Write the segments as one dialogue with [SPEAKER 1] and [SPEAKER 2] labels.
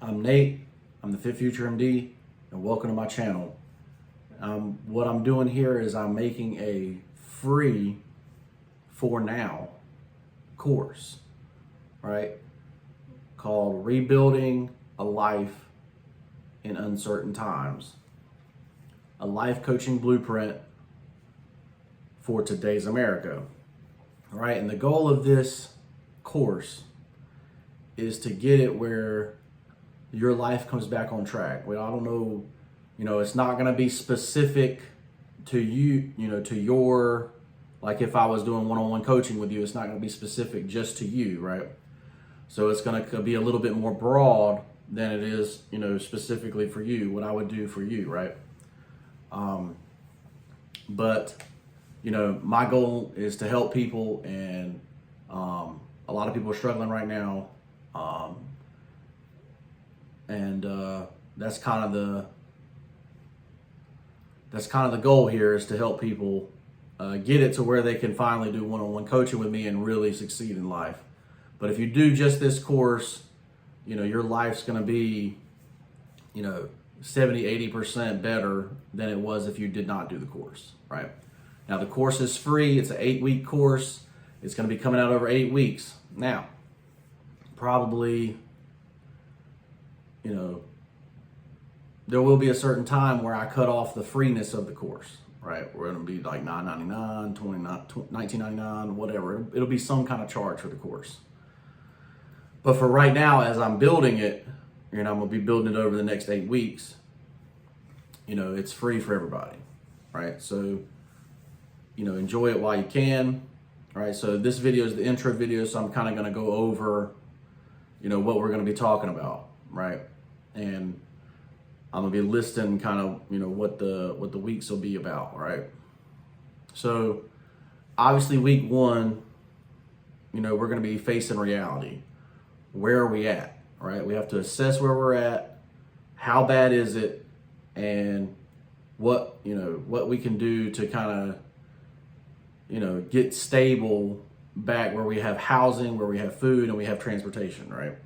[SPEAKER 1] I'm Nate, I'm the FitfutureMD, and welcome to my channel. What I'm doing here is I'm making a free, for now, course, right? Called Rebuilding a Life in Uncertain Times. A life coaching blueprint for today's America, right? And the goal of this course is to get it where your life comes back on track. Well, I don't know, it's not going to be specific to you, to your, like if I was doing one-on-one coaching with you, it's not going to be specific just to you, right? So it's going to be a little bit more broad than it is, specifically for you, what I would do for you, right? But my goal is to help people, and a lot of people are struggling right now. That's kind of the goal here, is to help people get it to where they can finally do one-on-one coaching with me and really succeed in life. But if you do just this course, your life's going to be, 70-80% better than it was if you did not do the course, right? Now the course is free. It's an 8-week course. It's going to be coming out over 8 weeks. Now, probably, there will be a certain time where I cut off the freeness of the course, right? We're going to be like $9.99, $19.99, whatever. It'll be some kind of charge for the course. But for right now, as I'm building it, and I'm going to be building it over the next 8 weeks, it's free for everybody, right? So, enjoy it while you can, right? So this video is the intro video, so I'm kind of going to go over, what we're going to be talking about, right? And I'm going to be listing kind of, what the weeks will be about, right? So obviously week 1, we're going to be facing reality. Where are we at, right? We have to assess where we're at, how bad is it, and what we can do to kind of, get stable back, where we have housing, where we have food, and we have transportation, right?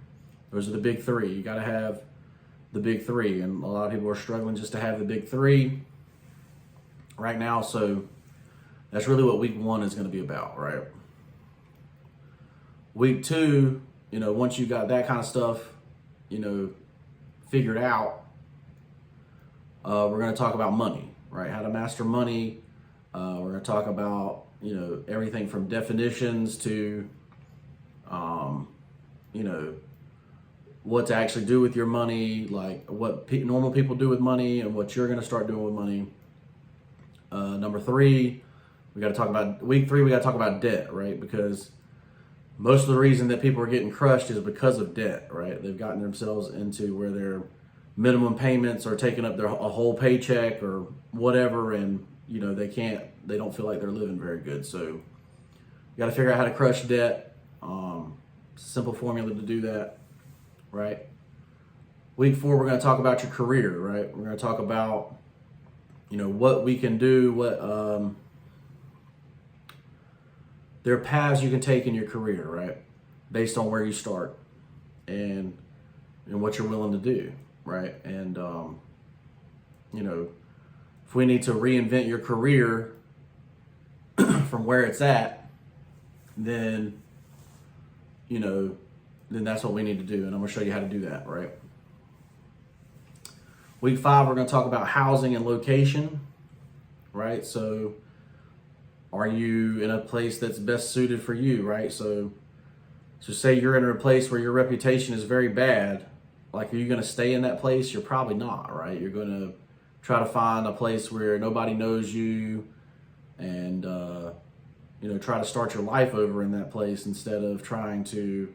[SPEAKER 1] Those are the big 3. You got to have the big 3, and a lot of people are struggling just to have the big 3 right now. So that's really what week 1 is going to be about, right? Week 2, once you got that kind of stuff, figured out, we're going to talk about money, right? How to master money. We're going to talk about, everything from definitions to, what to actually do with your money, like what normal people do with money and what you're going to start doing with money. Number 3, we got to talk about week 3. We got to talk about debt, right? Because most of the reason that people are getting crushed is because of debt, right? They've gotten themselves into where their minimum payments are taking up a whole paycheck or whatever, and they don't feel like they're living very good. So you got to figure out how to crush debt. Simple formula to do that, right? Week 4, we're going to talk about your career, right? We're going to talk about, what we can do, what there are paths you can take in your career, right? Based on where you start and what you're willing to do, right? And, if we need to reinvent your career from where it's at, then, then that's what we need to do. And I'm going to show you how to do that, right? Week 5, we're going to talk about housing and location, right? So are you in a place that's best suited for you, right? So say you're in a place where your reputation is very bad. Like, are you going to stay in that place? You're probably not, right? You're going to try to find a place where nobody knows you, and try to start your life over in that place instead of trying to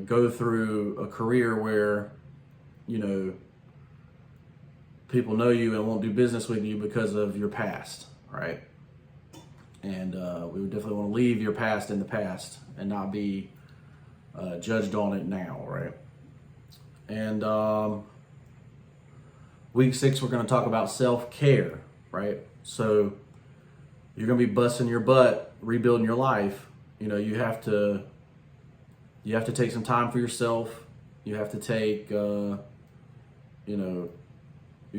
[SPEAKER 1] go through a career where people know you and won't do business with you because of your past, right? And we would definitely want to leave your past in the past and not be judged on it now, right? And week 6, we're going to talk about self-care, right? So you're going to be busting your butt, rebuilding your life. You have to You have to take some time for yourself. You have to take, you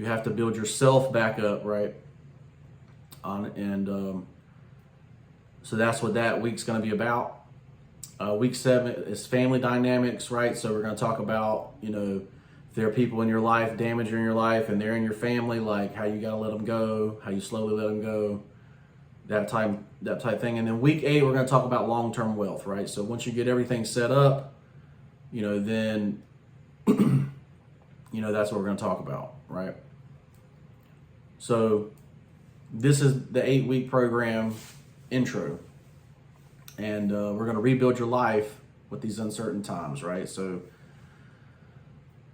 [SPEAKER 1] have to build yourself back up, right? So that's what that week's going to be about. Week 7 is family dynamics, right? So we're going to talk about, if there are people in your life, damage in your life, and they're in your family, like how you got to let them go, how you slowly let them go, that type thing. And then week 8, we're going to talk about long-term wealth, right? So once you get everything set up, then, that's what we're going to talk about, right? So this is the 8-week program intro. And we're going to rebuild your life with these uncertain times, right? So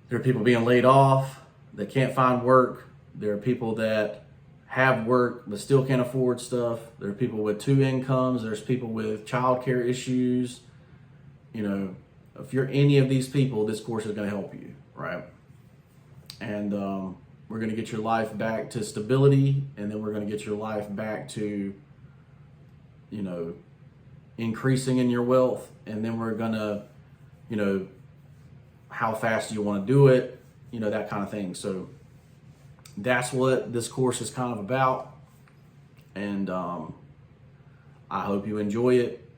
[SPEAKER 1] there are people being laid off that can't find work. There are people that have work but still can't afford stuff. There are people with 2 incomes. There's people with childcare issues. If you're any of these people, this course is going to help you, right? And we're going to get your life back to stability, and then we're going to get your life back to, increasing in your wealth, and then we're going to, how fast do you want to do it, that kind of thing. So that's what this course is kind of about, and I hope you enjoy it.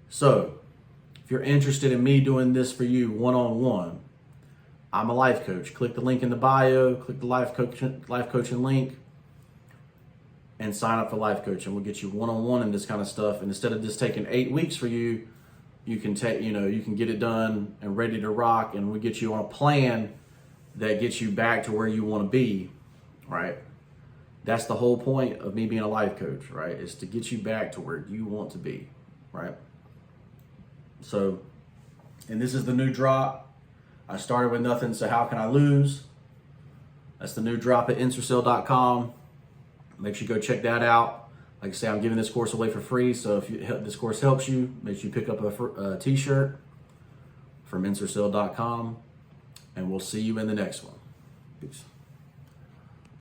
[SPEAKER 1] So if you're interested in me doing this for you one-on-one, I'm a life coach. Click the link in the bio, click the life coaching link, and sign up for life coaching. We'll get you one-on-one in this kind of stuff. And instead of just taking 8 weeks for you, you can take, you can get it done and ready to rock. And we get you on a plan that gets you back to where you want to be, right? That's the whole point of me being a life coach, right? Is to get you back to where you want to be, right? So, and this is the new drop. I started with nothing, so how can I lose? That's the new drop at Ensorsale.com. Make sure you go check that out. Like I say, I'm giving this course away for free, so if this course helps you, make sure you pick up a t-shirt from Ensorsale.com, and we'll see you in the next one. Peace.